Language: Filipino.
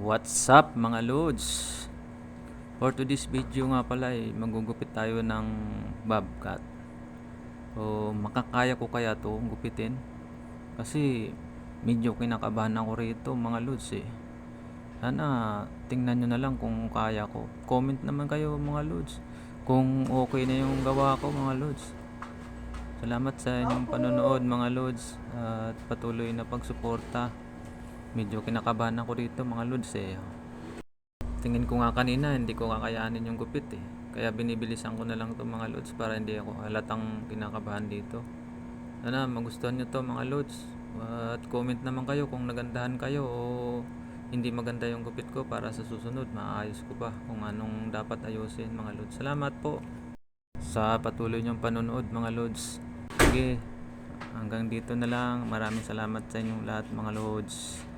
What's up mga lods? For today's video nga pala magugupit tayo ng bobcat. O makakaya ko kaya to gupitin? Kasi medyo kinakabahan ako rito mga lods Sana tingnan nyo na lang kung kaya ko. Comment naman kayo mga lods kung okay na yung gawa ko mga lods. Salamat sa inyong panonood mga lods at patuloy na pagsuporta. Medyo kinakabahan ako rito mga lods Tingin ko nga kanina hindi ko kakayanin yung gupit Kaya binibilisan ko na lang to mga lods para hindi ako halatang kinakabahan dito. Sana magustuhan nyo to mga lods. At comment naman kayo kung nagandahan kayo o hindi maganda yung gupit ko para sa susunod maayos ko pa kung anong dapat ayusin mga lods. Salamat po sa patuloy nyong panonood mga lods. Sige, hanggang dito na lang. Maraming salamat sa inyong lahat mga lods.